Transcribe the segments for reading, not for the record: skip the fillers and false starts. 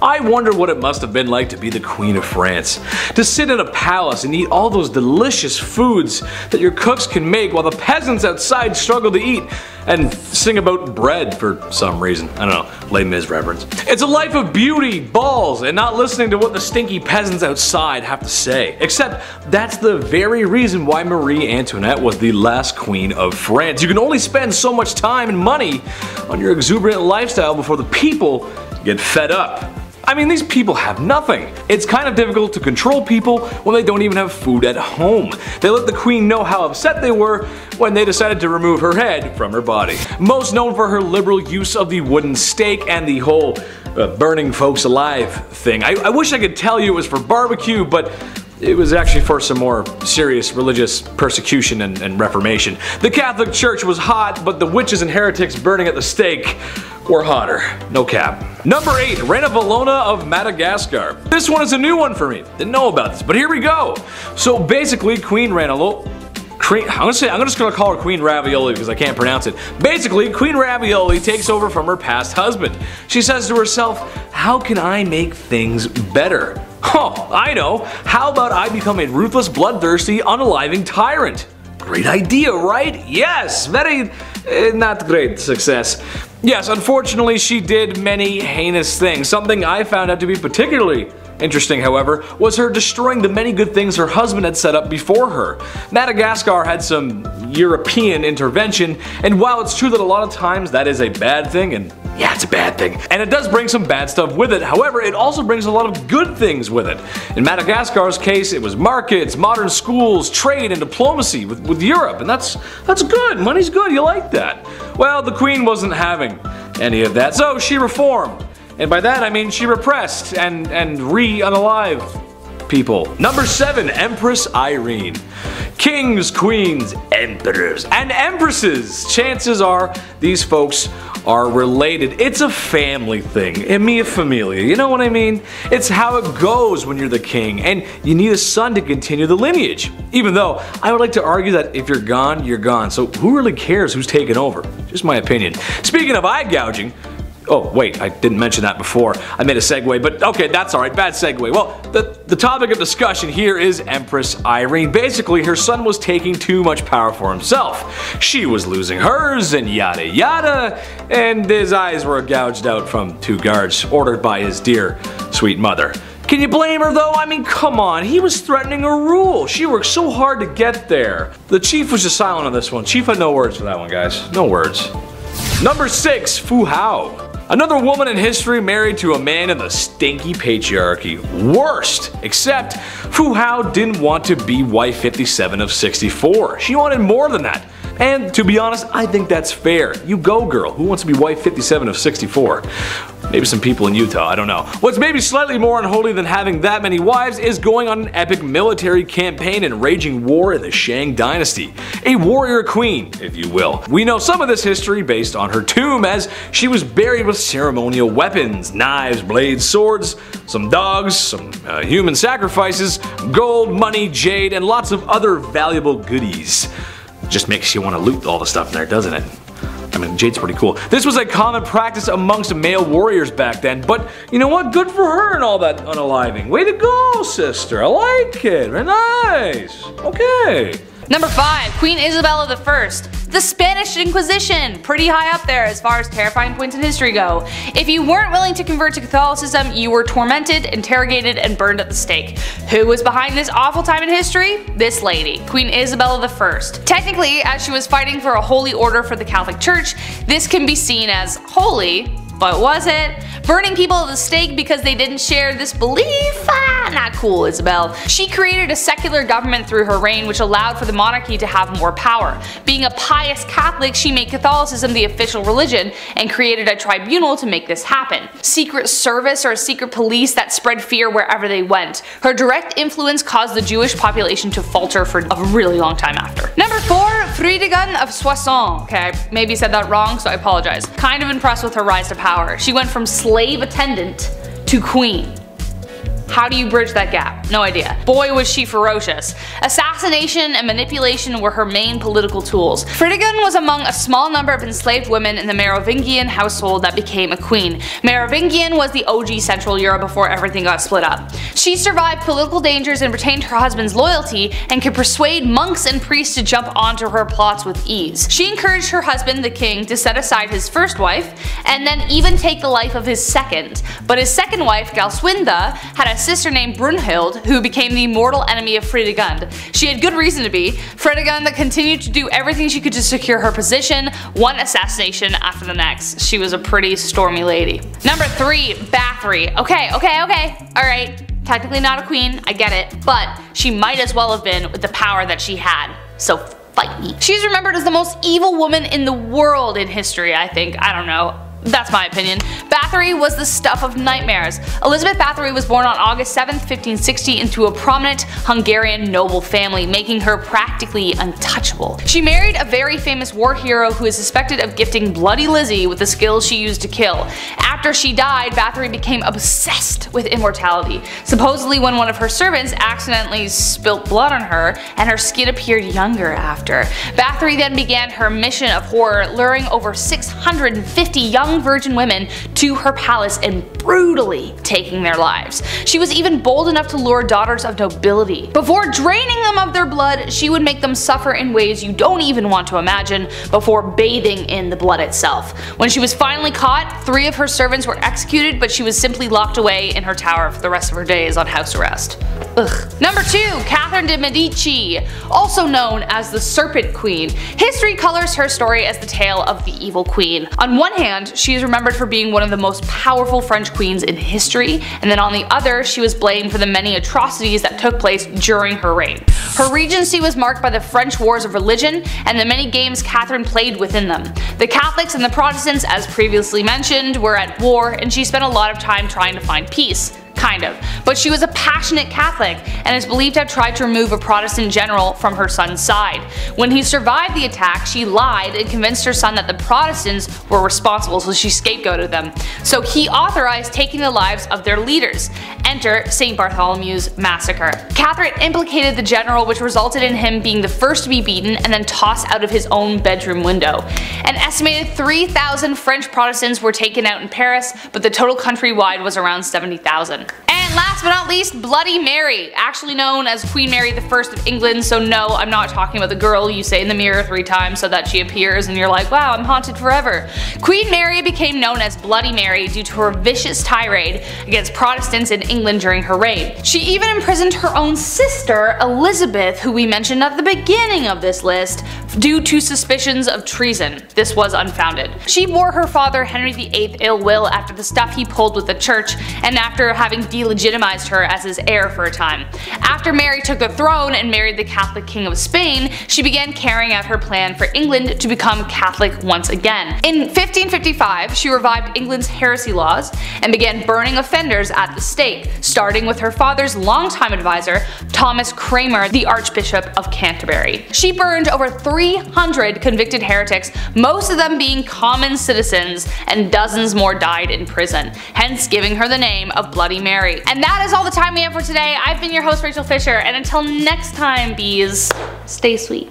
I wonder what it must have been like to be the Queen of France. To sit in a palace and eat all those delicious foods that your cooks can make while the peasants outside struggle to eat and sing about bread for some reason. I don't know, Les Mis reference. It's a life of beauty, balls, and not listening to what the stinky peasants outside have to say. Except that's the very reason why Marie Antoinette was the last Queen of France. You can only spend so much time and money on your exuberant lifestyle before the people get fed up. I mean, these people have nothing. It's kind of difficult to control people when they don't even have food at home. They let the Queen know how upset they were when they decided to remove her head from her body. Most known for her liberal use of the wooden stake and the whole burning folks alive thing. I wish I could tell you it was for barbecue, but it was actually for some more serious religious persecution and reformation. The Catholic Church was hot, but the witches and heretics burning at the stake were hotter. No cap. Number 8. RONA of Madagascar. This one is a new one for me. Didn't know about this, but here we go. So basically, Queen Ranello, I'm just gonna call her Queen Ravioli because I can't pronounce it. Basically, Queen Ravioli takes over from her past husband. She says to herself, how can I make things better? Oh, I know. How about I become a ruthless, bloodthirsty, unaliving tyrant? Great idea, right? Yes, very not great success. Yes, unfortunately she did many heinous things. Something I found out to be particularly interesting, however, was her destroying the many good things her husband had set up before her. Madagascar had some European intervention, and while it's true that a lot of times that is a bad thing, and yeah, it's a bad thing, and it does bring some bad stuff with it, however, it also brings a lot of good things with it. In Madagascar's case, it was markets, modern schools, trade, and diplomacy with Europe, and that's good. Money's good, you like that. Well, the Queen wasn't having any of that, so she reformed. And by that I mean she repressed and unalived people. Number 7. Empress Irene. Kings, queens, emperors, and empresses. Chances are these folks are related. It's a family thing. E mia familia, you know what I mean? It's how it goes when you're the king, and you need a son to continue the lineage. Even though, I would like to argue that if you're gone, you're gone. So who really cares who's taken over? Just my opinion. Speaking of eye gouging, oh wait, I didn't mention that before. I made a segue, but okay, that's alright, bad segue. Well, the topic of discussion here is Empress Irene. Basically, her son was taking too much power for himself. She was losing hers, and yada yada, and his eyes were gouged out from 2 guards ordered by his dear, sweet mother. Can you blame her though? I mean, come on, he was threatening her rule. She worked so hard to get there. The chief was just silent on this one. Chief had no words for that one, guys. No words. Number 6. Phung. Another woman in history married to a man in the stinky patriarchy. Worst! Except Phung didn't want to be wife 57 of 64. She wanted more than that. And to be honest, I think that's fair. You go, girl. Who wants to be wife 57 of 64? Maybe some people in Utah, I don't know. What's maybe slightly more unholy than having that many wives is going on an epic military campaign and raging war in the Shang dynasty. A warrior queen, if you will. We know some of this history based on her tomb, as she was buried with ceremonial weapons, knives, blades, swords, some dogs, some human sacrifices, gold, money, jade, and lots of other valuable goodies. Just makes you want to loot all the stuff in there, doesn't it? I mean, jade's pretty cool. This was a common practice amongst male warriors back then, but you know what? Good for her and all that unaliving. Way to go, sister. I like it. Very nice. Okay. Number 5. Queen Isabella I. The Spanish Inquisition. Pretty high up there as far as terrifying points in history go. If you weren't willing to convert to Catholicism, you were tormented, interrogated, and burned at the stake. Who was behind this awful time in history? This lady, Queen Isabella I. Technically, as she was fighting for a holy order for the Catholic Church, this can be seen as holy, but was it? Burning people at the stake because they didn't share this belief? Ah, not cool, Isabel. She created a secular government through her reign which allowed for the monarchy to have more power. Being a pious Catholic, she made Catholicism the official religion and created a tribunal to make this happen. Secret service or a secret police that spread fear wherever they went. Her direct influence caused the Jewish population to falter for a really long time after. Number 4. Freda Gund of Soissons. Okay, I maybe said that wrong, so I apologize. Kind of impressed with her rise to power. She went from slave attendant to queen. How do you bridge that gap? No idea. Boy was she ferocious. Assassination and manipulation were her main political tools. Freda Gund was among a small number of enslaved women in the Merovingian household that became a queen. Merovingian was the OG Central Europe before everything got split up. She survived political dangers and retained her husband's loyalty, and could persuade monks and priests to jump onto her plots with ease. She encouraged her husband, the king, to set aside his first wife, and then even take the life of his second. But his second wife, Galswinda, had a sister named Brunhild, who became the mortal enemy of Freda Gund. She had good reason to be. Freda Gund continued to do everything she could to secure her position, one assassination after the next. She was a pretty stormy lady. Number 3, Bathory. Okay. Alright. Technically not a queen, I get it, but she might as well have been with the power that she had. So fight me. She's remembered as the most evil woman in the world in history, I think. I don't know. That's my opinion. Bathory was the stuff of nightmares. Elizabeth Bathory was born on August 7, 1560 into a prominent Hungarian noble family, making her practically untouchable. She married a very famous war hero who is suspected of gifting Bloody Lizzie with the skills she used to kill. After she died, Bathory became obsessed with immortality. Supposedly when one of her servants accidentally spilt blood on her, and her skin appeared younger after. Bathory then began her mission of horror, luring over 650 young virgin women to her palace and brutally taking their lives. She was even bold enough to lure daughters of nobility. Before draining them of their blood, she would make them suffer in ways you don't even want to imagine before bathing in the blood itself. When she was finally caught, 3 of her servants were executed, but she was simply locked away in her tower for the rest of her days on house arrest. Ugh. Number 2, Catherine de Medici, also known as the Serpent Queen. History colors her story as the tale of the evil queen. On one hand, she is remembered for being one of the most powerful French queens in history, and then on the other, she was blamed for the many atrocities that took place during her reign. Her regency was marked by the French wars of religion and the many games Catherine played within them. The Catholics and the Protestants, as previously mentioned, were at war, and she spent a lot of time trying to find peace. Kind of. But she was a passionate Catholic and is believed to have tried to remove a Protestant general from her son's side. When he survived the attack, she lied and convinced her son that the Protestants were responsible, so she scapegoated them. So he authorized taking the lives of their leaders. Enter St. Bartholomew's Massacre. Catherine implicated the general, which resulted in him being the first to be beaten and then tossed out of his own bedroom window. An estimated 3,000 French Protestants were taken out in Paris, but the total countrywide was around 70,000. And last but not least, Bloody Mary, actually known as Queen Mary I of England, so no, I'm not talking about the girl you say in the mirror 3 times so that she appears and you're like, wow, I'm haunted forever. Queen Mary became known as Bloody Mary due to her vicious tirade against Protestants in England during her reign. She even imprisoned her own sister, Elizabeth, who we mentioned at the beginning of this list, due to suspicions of treason. This was unfounded. She bore her father Henry VIII ill will after the stuff he pulled with the church, and after having delegitimized her as his heir for a time. After Mary took the throne and married the Catholic King of Spain, she began carrying out her plan for England to become Catholic once again. In 1555, she revived England's heresy laws and began burning offenders at the stake, starting with her father's longtime advisor, Thomas Cranmer, the Archbishop of Canterbury. She burned over 300 convicted heretics, most of them being common citizens, and dozens more died in prison, hence giving her the name of Bloody Mary. And that is all the time we have for today. I've been your host, Rachel Fisher, and until next time, bees, stay sweet.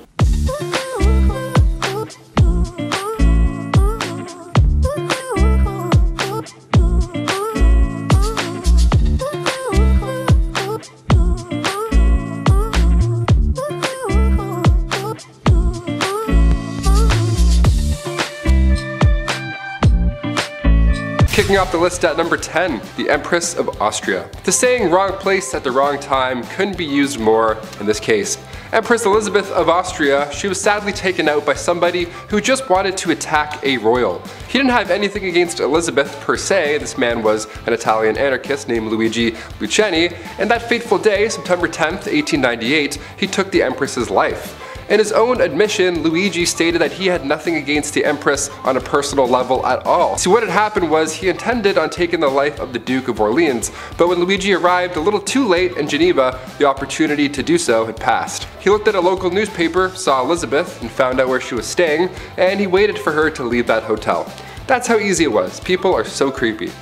Kicking off the list at number 10, the Empress of Austria. The saying "wrong place at the wrong time" couldn't be used more in this case. Empress Elizabeth of Austria, she was sadly taken out by somebody who just wanted to attack a royal. He didn't have anything against Elizabeth per se. This man was an Italian anarchist named Luigi Lucchini, and that fateful day, September 10th, 1898, he took the Empress's life. In his own admission, Luigi stated that he had nothing against the Empress on a personal level at all. See, what had happened was he intended on taking the life of the Duke of Orleans, but when Luigi arrived a little too late in Geneva, the opportunity to do so had passed. He looked at a local newspaper, saw Elizabeth, and found out where she was staying, and he waited for her to leave that hotel. That's how easy it was. People are so creepy.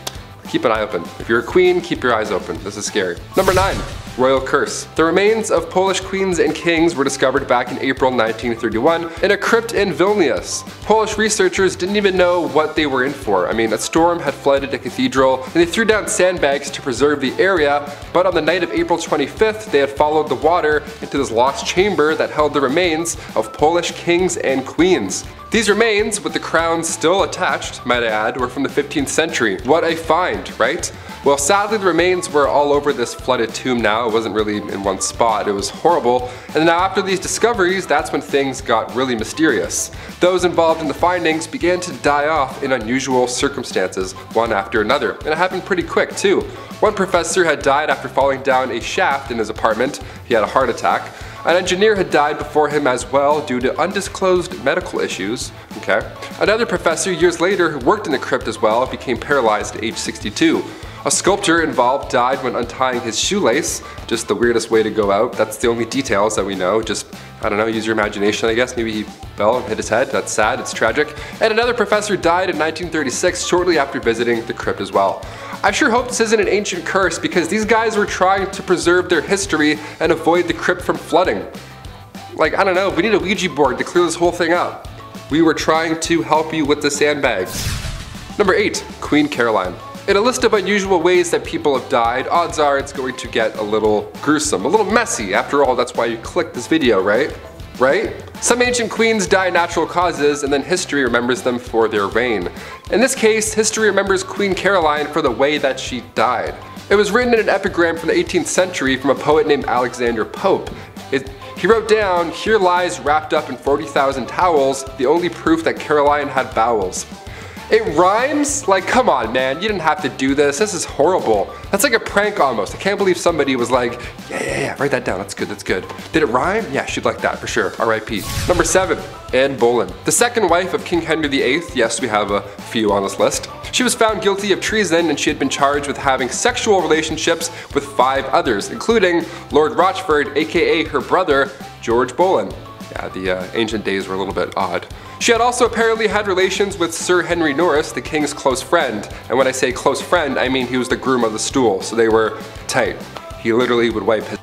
keep an eye open. If you're a queen, keep your eyes open. This is scary. Number 9. Royal curse. The remains of Polish queens and kings were discovered back in April 1931 in a crypt in Vilnius. Polish researchers didn't even know what they were in for. I mean, a storm had flooded a cathedral and they threw down sandbags to preserve the area, but on the night of April 25th, they had followed the water into this lost chamber that held the remains of Polish kings and queens. These remains, with the crowns still attached, might I add, were from the 15th century. What a find, right? Well, sadly the remains were all over this flooded tomb now. It wasn't really in one spot. It was horrible. And now after these discoveries, that's when things got really mysterious. Those involved in the findings began to die off in unusual circumstances, one after another. And it happened pretty quick too. One professor had died after falling down a shaft in his apartment. He had a heart attack. An engineer had died before him as well due to undisclosed medical issues. Okay. Another professor years later who worked in the crypt as well became paralyzed at age 62. A sculptor involved died when untying his shoelace. Just the weirdest way to go out. That's the only details that we know. Just, I don't know, use your imagination I guess. Maybe he fell and hit his head. That's sad, it's tragic. And another professor died in 1936 shortly after visiting the crypt as well. I sure hope this isn't an ancient curse because these guys were trying to preserve their history and avoid the crypt from flooding. Like, I don't know, we need a Ouija board to clear this whole thing up. We were trying to help you with the sandbags. Number 8. Queen Caroline. In a list of unusual ways that people have died, odds are it's going to get a little gruesome, a little messy. After all, that's why you clicked this video, right? Right? Some ancient queens die natural causes and then history remembers them for their reign. In this case, history remembers Queen Caroline for the way that she died. It was written in an epigram from the 18th century from a poet named Alexander Pope. He wrote down, "Here lies wrapped up in 40,000 towels, the only proof that Caroline had bowels." It rhymes? Like, come on man, you didn't have to do this. This is horrible. That's like a prank almost. I can't believe somebody was like, yeah, write that down, that's good, that's good. Did it rhyme? Yeah, she'd like that for sure, R.I.P. Number 7, Anne Boleyn. The second wife of King Henry VIII, yes, we have a few on this list. She was found guilty of treason and she had been charged with having sexual relationships with 5 others, including Lord Rochford, aka her brother, George Boleyn. Yeah, the ancient days were a little bit odd. She had also apparently had relations with Sir Henry Norris, the king's close friend. And when I say close friend, I mean he was the groom of the stool, so they were tight. He literally would wipe his.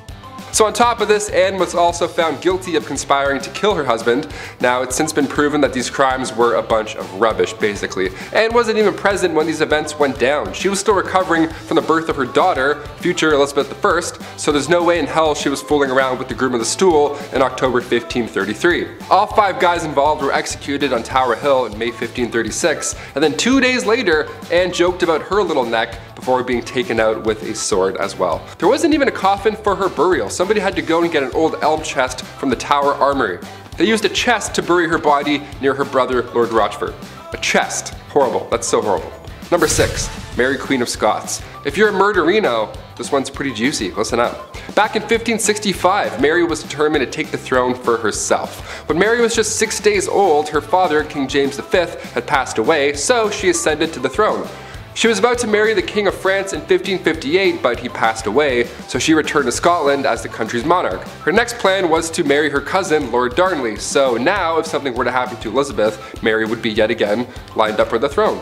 So on top of this, Anne was also found guilty of conspiring to kill her husband. Now, it's since been proven that these crimes were a bunch of rubbish, basically. Anne wasn't even present when these events went down. She was still recovering from the birth of her daughter, future Elizabeth I, so there's no way in hell she was fooling around with the groom of the stool in October 1533. All 5 guys involved were executed on Tower Hill in May 1536, and then 2 days later, Anne joked about her little neck before being taken out with a sword as well. There wasn't even a coffin for her burial. Somebody had to go and get an old elm chest from the Tower Armory. They used a chest to bury her body near her brother, Lord Rochford. A chest. Horrible. That's so horrible. Number 6. Mary, Queen of Scots. If you're a murderino, this one's pretty juicy. Listen up. Back in 1565, Mary was determined to take the throne for herself. When Mary was just 6 days old, her father, King James V, had passed away, so she ascended to the throne. She was about to marry the King of France in 1558, but he passed away, so she returned to Scotland as the country's monarch. Her next plan was to marry her cousin, Lord Darnley, so now if something were to happen to Elizabeth, Mary would be yet again lined up for the throne.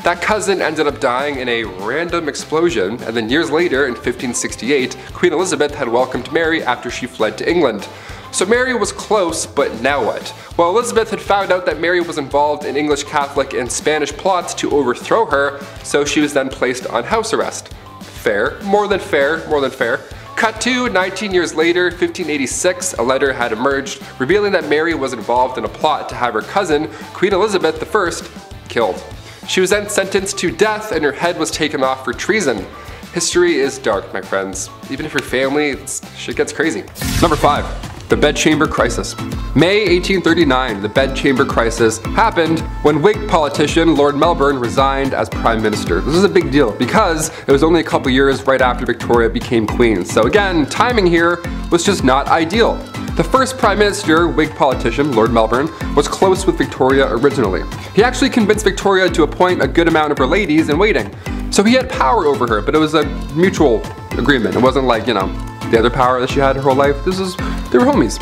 That cousin ended up dying in a random explosion, and then years later, in 1568, Queen Elizabeth had welcomed Mary after she fled to England. So Mary was close, but now what? Well, Elizabeth had found out that Mary was involved in English Catholic and Spanish plots to overthrow her, so she was then placed on house arrest. Fair, more than fair, more than fair. Cut to 19 years later, 1586, a letter had emerged revealing that Mary was involved in a plot to have her cousin, Queen Elizabeth I, killed. She was then sentenced to death and her head was taken off for treason. History is dark, my friends. Even if you're family, shit gets crazy. Number 5. The Bedchamber Crisis. May 1839, the Bedchamber Crisis happened when Whig politician Lord Melbourne resigned as Prime Minister. This is a big deal because it was only a couple years right after Victoria became Queen. So again, timing here was just not ideal. The first Prime Minister, Whig politician, Lord Melbourne, was close with Victoria originally. He actually convinced Victoria to appoint a good amount of her ladies in waiting. So he had power over her, but it was a mutual agreement. It wasn't like, you know, the other power that she had her whole life. They were homies.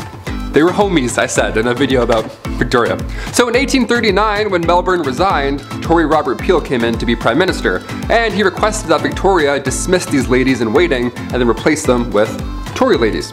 They were homies, I said in a video about Victoria. So in 1839, when Melbourne resigned, Tory Robert Peel came in to be Prime Minister, and he requested that Victoria dismiss these ladies in waiting and then replace them with Tory ladies.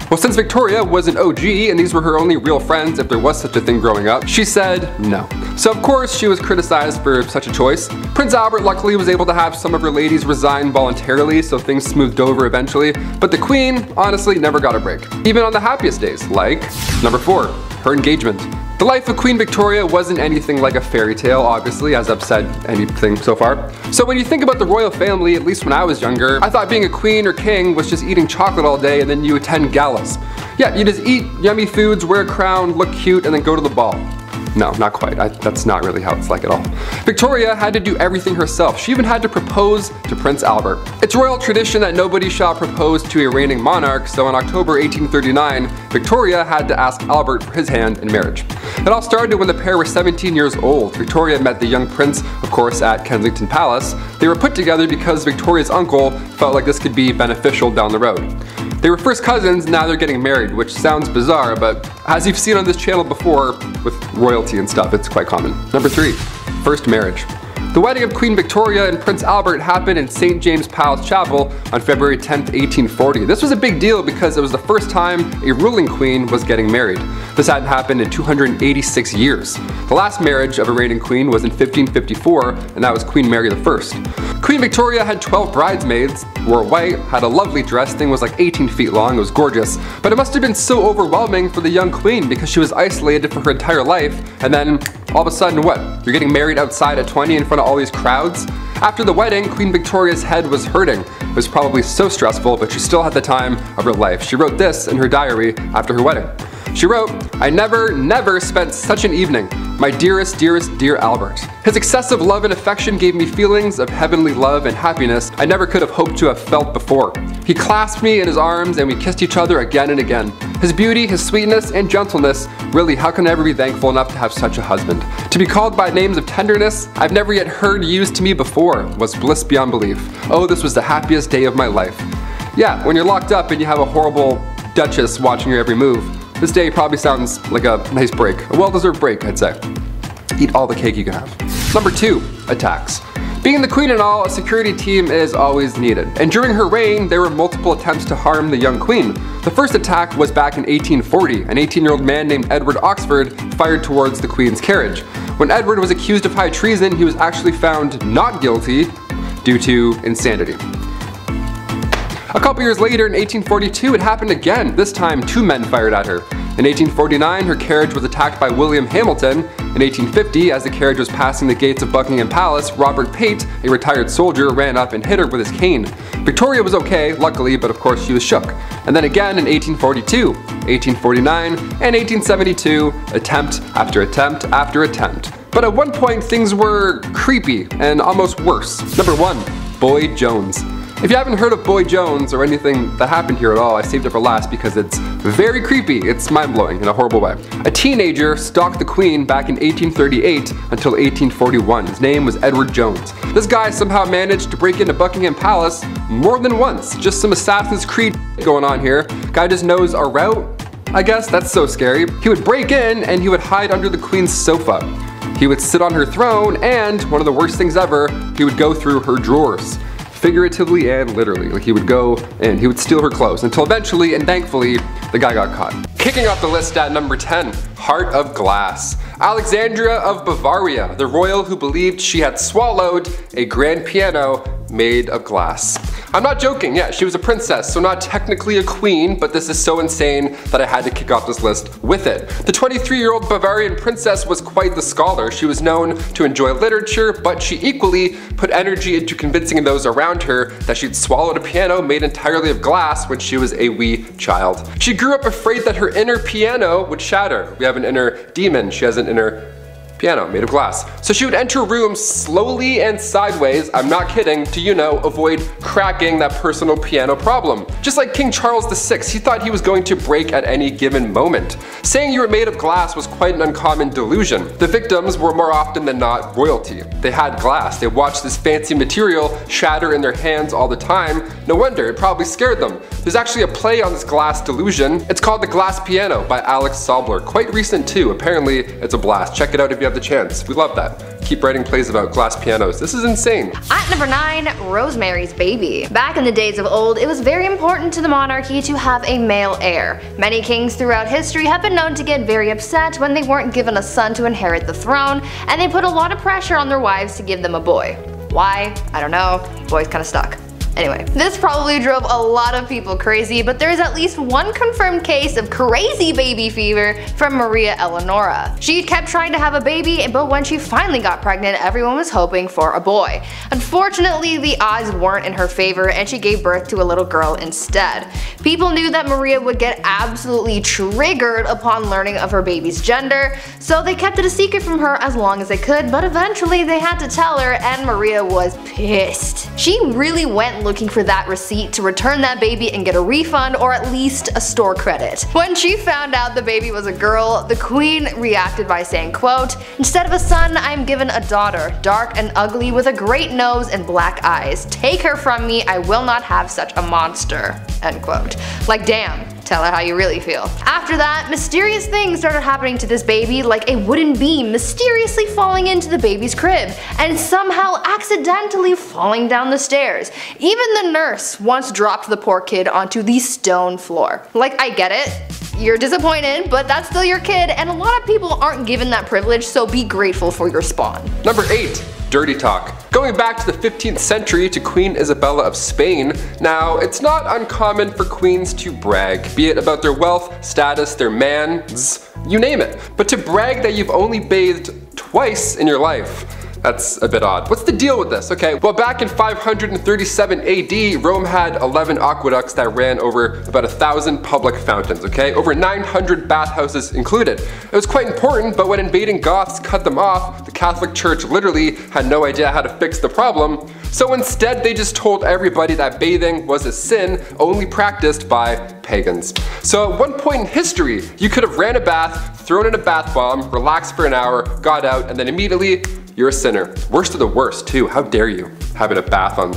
Well, since Victoria was an OG and these were her only real friends if there was such a thing growing up, she said no. So of course she was criticized for such a choice. Prince Albert luckily was able to have some of her ladies resign voluntarily, so things smoothed over eventually, but the Queen honestly never got a break, even on the happiest days, like number 4, her engagement. The life of Queen Victoria wasn't anything like a fairy tale, obviously, as I've said anything so far. So when you think about the royal family, at least when I was younger, I thought being a queen or king was just eating chocolate all day and then you attend galas. Yeah, you just eat yummy foods, wear a crown, look cute, and then go to the ball. No, not quite. That's not really how it's like at all. Victoria had to do everything herself. She even had to propose to Prince Albert. It's royal tradition that nobody shall propose to a reigning monarch, so in October 1839, Victoria had to ask Albert for his hand in marriage. It all started when the pair were 17 years old. Victoria met the young prince, of course, at Kensington Palace. They were put together because Victoria's uncle felt like this could be beneficial down the road. They were first cousins, now they're getting married, which sounds bizarre, but as you've seen on this channel before, with royalty and stuff, it's quite common. Number 3, first marriage. The wedding of Queen Victoria and Prince Albert happened in St. James Palace Chapel on February 10th, 1840. This was a big deal because it was the first time a ruling queen was getting married. This hadn't happened in 286 years. The last marriage of a reigning queen was in 1554, and that was Queen Mary I. Queen Victoria had 12 bridesmaids, wore white, had a lovely dress, thing was like 18 feet long, it was gorgeous. But it must have been so overwhelming for the young queen because she was isolated for her entire life, and then all of a sudden what? You're getting married outside at 20 in front of all these crowds? After the wedding, Queen Victoria's head was hurting. It was probably so stressful, but she still had the time of her life. She wrote this in her diary after her wedding. She wrote, "I never spent such an evening. My dearest, dear Albert. His excessive love and affection gave me feelings of heavenly love and happiness I never could have hoped to have felt before. He clasped me in his arms and we kissed each other again and again. His beauty, his sweetness, and gentleness, really how can I ever be thankful enough to have such a husband? To be called by names of tenderness I've never yet heard used to me before was bliss beyond belief. Oh, this was the happiest day of my life." Yeah, when you're locked up and you have a horrible duchess watching your every move, this day probably sounds like a nice break. A well-deserved break, I'd say. Eat all the cake you can have. Number 2, attacks. Being the queen and all, a security team is always needed. And during her reign, there were multiple attempts to harm the young queen. The first attack was back in 1840. An 18-year-old man named Edward Oxford fired towards the queen's carriage. When Edward was accused of high treason, he was actually found not guilty due to insanity. A couple years later, in 1842, it happened again. This time, 2 men fired at her. In 1849, her carriage was attacked by William Hamilton. In 1850, as the carriage was passing the gates of Buckingham Palace, Robert Pate, a retired soldier, ran up and hit her with his cane. Victoria was okay, luckily, but of course she was shook. And then again in 1842, 1849, and 1872, attempt after attempt after attempt. But at one point, things were creepy and almost worse. Number 1, Boy Jones. If you haven't heard of Boy Jones or anything that happened here at all, I saved it for last because it's very creepy. It's mind-blowing in a horrible way. A teenager stalked the queen back in 1838 until 1841. His name was Edward Jones. This guy somehow managed to break into Buckingham Palace more than once. Just some Assassin's Creed going on here. Guy just knows a route, I guess. That's so scary. He would break in and he would hide under the queen's sofa. He would sit on her throne and, one of the worst things ever, he would go through her drawers. Figuratively and literally. Like he would go and he would steal her clothes until eventually and thankfully the guy got caught. Kicking off the list at number 10, Heart of Glass. Alexandria of Bavaria, the royal who believed she had swallowed a grand piano made of glass. I'm not joking, yeah, she was a princess, so not technically a queen, but this is so insane that I had to kick off this list with it. The 23-year-old Bavarian princess was quite the scholar. She was known to enjoy literature, but she equally put energy into convincing those around her that she'd swallowed a piano made entirely of glass when she was a wee child. She grew up afraid that her inner piano would shatter. We have an inner demon, she has an inner piano made of glass. So she would enter rooms slowly and sideways, I'm not kidding, to, you know, avoid cracking that personal piano problem. Just like King Charles VI, he thought he was going to break at any given moment. Saying you were made of glass was quite an uncommon delusion. The victims were more often than not royalty. They had glass, they watched this fancy material shatter in their hands all the time. No wonder, it probably scared them. There's actually a play on this glass delusion. It's called The Glass Piano by Alex Sobler. Quite recent too. Apparently it's a blast. Check it out if you have the chance. We love that. Keep writing plays about glass pianos. This is insane. At number 9, Rosemarys Baby. Back in the days of old, it was very important to the monarchy to have a male heir. Many kings throughout history have been known to get very upset when they weren't given a son to inherit the throne, and they put a lot of pressure on their wives to give them a boy. Why? I don't know. Boys kinda stuck. Anyway, this probably drove a lot of people crazy, but there's at least one confirmed case of crazy baby fever from Maria Eleonora. She kept trying to have a baby, but when she finally got pregnant, everyone was hoping for a boy. Unfortunately, the odds weren't in her favor and she gave birth to a little girl instead. People knew that Maria would get absolutely triggered upon learning of her baby's gender, so they kept it a secret from her as long as they could, but eventually they had to tell her, and Maria was pissed. She really went looking for that receipt to return that baby and get a refund, or at least a store credit. When she found out the baby was a girl, the queen reacted by saying, quote, "Instead of a son, I am given a daughter, dark and ugly with a great nose and black eyes. Take her from me, I will not have such a monster." End quote. Like, damn. Tell her how you really feel. After that, mysterious things started happening to this baby, like a wooden beam mysteriously falling into the baby's crib, and somehow accidentally falling down the stairs. Even the nurse once dropped the poor kid onto the stone floor. Like, I get it. You're disappointed, but that's still your kid, and a lot of people aren't given that privilege, so be grateful for your spawn. Number 8. Dirty talk. Going back to the 15th century to Queen Isabella of Spain, now it's not uncommon for queens to brag, be it about their wealth, status, their mans, you name it. But to brag that you've only bathed twice in your life, that's a bit odd. What's the deal with this? Okay, well, back in 537 AD, Rome had 11 aqueducts that ran over about 1,000 public fountains, okay? Over 900 bathhouses included. It was quite important, but when invading Goths cut them off, the Catholic Church literally had no idea how to fix the problem. So instead, they just told everybody that bathing was a sin only practiced by pagans. So at one point in history, you could have ran a bath, thrown in a bath bomb, relaxed for an hour, got out, and then immediately you're a sinner. Worst of the worst too, how dare you, having a bath on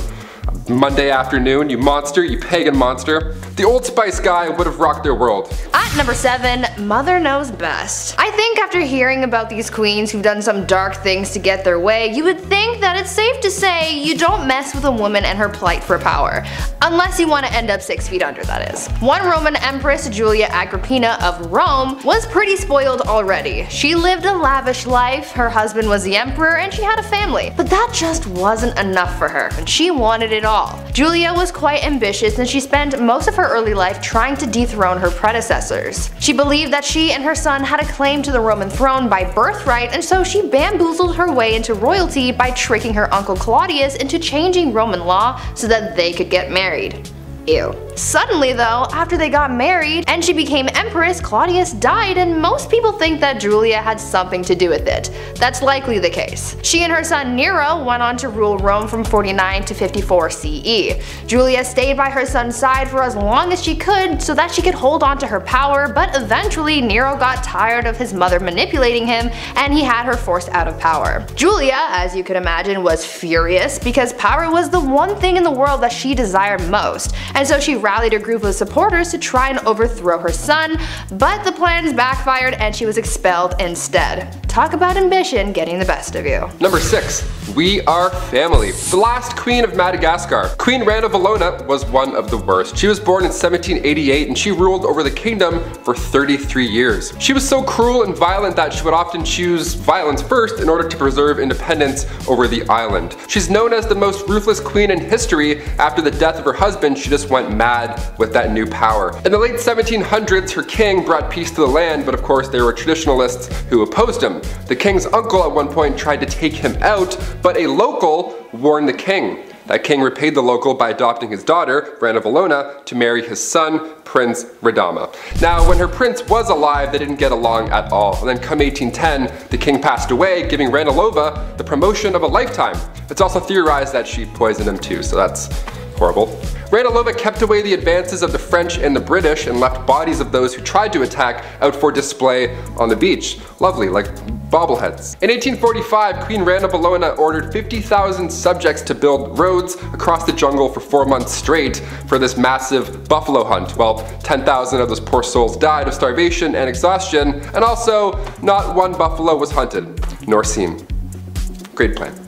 Monday afternoon, you monster, you pagan monster. The Old Spice guy would have rocked their world. At number 7, Mother Knows Best. I think after hearing about these queens who've done some dark things to get their way, you would think that it's safe to say you don't mess with a woman and her plight for power. Unless you want to end up 6 feet under, that is. One Roman Empress, Julia Agrippina of Rome, was pretty spoiled already. She lived a lavish life, her husband was the emperor, and she had a family. But that just wasn't enough for her, and she wanted it all. Julia was quite ambitious, and she spent most of her early life trying to dethrone her predecessors. She believed that she and her son had a claim to the Roman throne by birthright, and so she bamboozled her way into royalty by tricking her uncle Claudius into changing Roman law so that they could get married. Ew. Suddenly though, after they got married and she became empress, Claudius died, and most people think that Julia had something to do with it. That's likely the case. She and her son Nero went on to rule Rome from 49 to 54 CE. Julia stayed by her son's side for as long as she could so that she could hold on to her power, but eventually Nero got tired of his mother manipulating him and he had her forced out of power. Julia, as you could imagine, was furious because power was the one thing in the world that she desired most, and so she rallied a group of supporters to try and overthrow her son, but the plans backfired and she was expelled instead. Talk about ambition getting the best of you. Number 6. We are family. The last queen of Madagascar. Queen RONA of Madagascar was one of the worst. She was born in 1788 and she ruled over the kingdom for 33 years. She was so cruel and violent that she would often choose violence first in order to preserve independence over the island. She's known as the most ruthless queen in history. After the death of her husband, she just went mad with that new power. In the late 1700s, her king brought peace to the land, but of course there were traditionalists who opposed him. The king's uncle at one point tried to take him out, but a local warned the king. That king repaid the local by adopting his daughter, RONA of Madagascar, to marry his son, Prince Redama. Now, when her prince was alive, they didn't get along at all. And then come 1810, the king passed away, giving Ranelova the promotion of a lifetime. It's also theorized that she poisoned him too, so that's horrible. Ranelova kept away the advances of the French and the British and left bodies of those who tried to attack out for display on the beach. Lovely, like bobbleheads. In 1845, Queen Rana of Madagascar ordered 50,000 subjects to build roads across the jungle for 4 months straight for this massive buffalo hunt. Well, 10,000 of those poor souls died of starvation and exhaustion, and also not one buffalo was hunted, nor seen. Great plan.